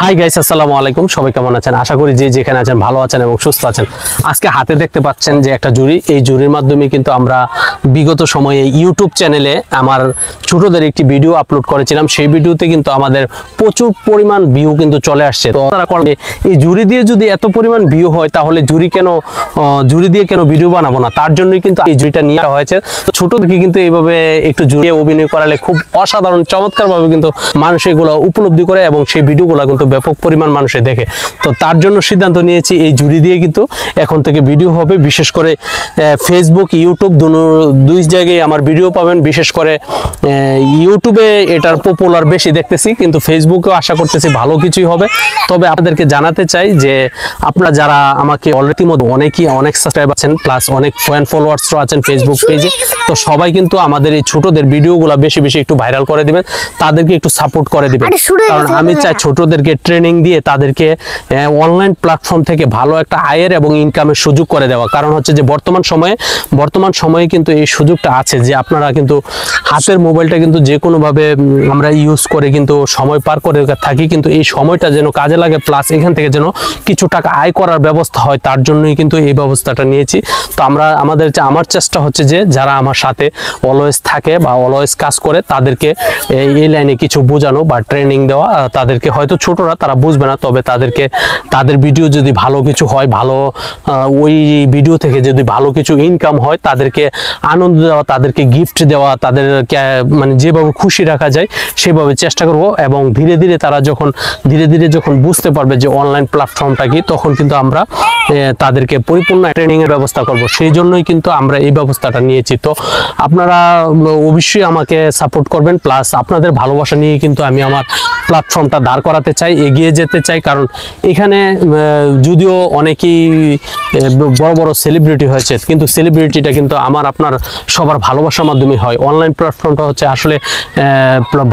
Hi guys, আসসালামু আলাইকুম। সবাই কেমন আছেন? আশা করি যে যেখানে আছেন ভালো আছেন এবং সুস্থ আছেন। আজকে হাতে দেখতে পাচ্ছেন যে একটা জুড়ি, এই জুড়ির মাধ্যমে কিন্তু আমরা বিগত সময়ে ইউটিউব চ্যানেলে আমার ছোটদের একটি ভিডিও আপলোড করেছিলাম। সেই ভিডিওতে কিন্তু আমাদের প্রচুর পরিমাণ ভিউ কিন্তু চলে আসছে। তো তারা করবে এই জুড়ি দিয়ে যদি এত পরিমাণ ভিউ হয় তাহলে জুড়ি দিয়ে কেন ভিডিও বানাবো না? তার জন্যই কিন্তু এই জুড়িটা নিয়ে আসা হয়েছে। তো ছোটদেরকে কিন্তু এইভাবে একটু জুড়িয়ে অভিনয় করালে খুব অসাধারণ চমৎকার ভাবে কিন্তু মানুষ এগুলো উপলব্ধি করে এবং সেই ভিডিওগুলো কিন্তু ব্যাপক পরিমাণ মানুষে দেখে। তো তার জন্য সিদ্ধান্ত নিয়েছি এই জুড়ি দিয়ে কিন্তু এখন থেকে ভিডিও হবে। বিশেষ করে ফেসবুক, ইউটিউব দুই জায়গায় আমার ভিডিও পাবেন। বিশেষ করে ইউটিউবে এটার পপুলার বেশি দেখতেছি, কিন্তু ফেসবুকেও আশা করতেছি ভালো কিছুই হবে। তবে আপনাদেরকে জানাতে চাই যে আপনারা যারা আমাকে অলরেডি অনেক সাবস্ক্রাইব আছেন, প্লাস অনেক ফ্যান ফলোয়ার্সও আছেন ফেসবুক পেজে, তো সবাই কিন্তু আমাদের এই ছোটদের ভিডিওগুলো বেশি বেশি একটু ভাইরাল করে দিবেন, তাদেরকে একটু সাপোর্ট করে দিবেন। কারণ আমি চাই ছোটদেরকে ট্রেনিং দিয়ে তাদেরকে অনলাইন প্ল্যাটফর্ম থেকে ভালো একটা আয়ের এবং ইনকামের সুযোগ করে দেওয়া। কারণ হচ্ছে যে বর্তমান সময়ে কিন্তু এই সুযোগটা আছে যে আপনারা কিন্তু হাতের মোবাইলটা কিন্তু যে কোনোভাবে আমরা ইউজ করে কিন্তু সময় পার করে থাকি, কিন্তু এই সময়টা যেন কাজে লাগে, প্লাস এখান থেকে যেন কিছু টাকা আয় করার ব্যবস্থা হয়, তার জন্যই কিন্তু এই ব্যবস্থাটা নিয়েছি। তো আমার চেষ্টা হচ্ছে যে যারা আমার সাথে অলওয়েজ থাকে বা অলওয়েজ কাজ করে তাদেরকে এই লাইনে কিছু বোঝানো বা ট্রেনিং দেওয়া। তাদেরকে হয়তো ছোটরা তারা বুঝবে না, তবে তাদের ভিডিও যদি ভালো কিছু হয়, ভালো ওই ভিডিও থেকে যদি ভালো কিছু ইনকাম হয়, তাদেরকে আনন্দ দেওয়া, তাদেরকে গিফট দেওয়া, তাদেরকে মানে যেভাবে খুশি রাখা যায় সেভাবে চেষ্টা করব। এবং ধীরে ধীরে যখন বুঝতে পারবে যে অনলাইন প্ল্যাটফর্মটা কি, তখন কিন্তু আমরা তাদেরকে পরিপূর্ণ ট্রেনিং এর ব্যবস্থা করব। সেই জন্যই কিন্তু আমরা এই ব্যবস্থাটা নিয়েছি। তো আপনারা অবশ্যই আমাকে সাপোর্ট করবেন, প্লাস আপনাদের ভালোবাসা নিয়ে কিন্তু আমি আমার প্ল্যাটফর্মটা দাঁড় করাতে চাই, এগিয়ে যেতে চাই। কারণ এখানে যদিও অনেকেই বড় বড় সেলিব্রিটি হয়েছে, কিন্তু সেলিব্রিটিটা কিন্তু আপনার সবার ভালোবাসার মাধ্যমে হয়। অনলাইন প্ল্যাটফর্মটা হচ্ছে আসলে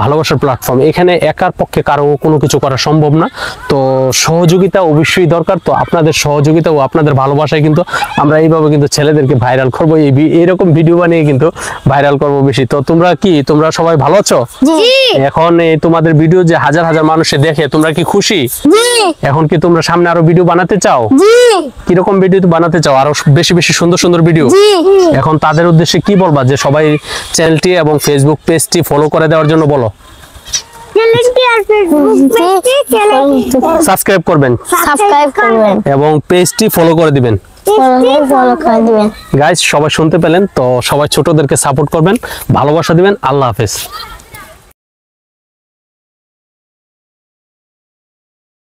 ভালোবাসার প্ল্যাটফর্ম। এখানে একার পক্ষে কারো কোনো কিছু করা সম্ভব না। তো সহযোগিতা অবশ্যই দরকার। তো আপনাদের সহযোগিতা ও আপনাদের ভালোবাসায় কিন্তু আমরা এইভাবে কিন্তু ছেলেদেরকে ভাইরাল করবো, এইরকম ভিডিও বানিয়ে কিন্তু ভাইরাল করবো বেশি। তো তোমরা সবাই ভালো আছো? এখন তোমাদের ভিডিও যে হাজার হাজার মানুষে দেখে, তোমরা কি খুশি? এখন কি তোমরা সামনে আরো ভিডিও বানাতে চাও? কিরকম ভিডিও বানাতে চাও? আরো বেশি বেশি সুন্দর সুন্দর ভিডিও। এখন তাদের উদ্দেশ্যে কি বলবা যে সবাই চ্যানেলটি এবং ফেসবুক পেজটি ফলো করে দেওয়ার জন্য বলো? সাবস্ক্রাইব করবেন এবং পেজটি ফলো করে দিবেন। গাইস, সবাই শুনতে পেলেন তো? সবাই ছোটদেরকে সাপোর্ট করবেন, ভালোবাসা দিবেন। আল্লাহ হাফেজ।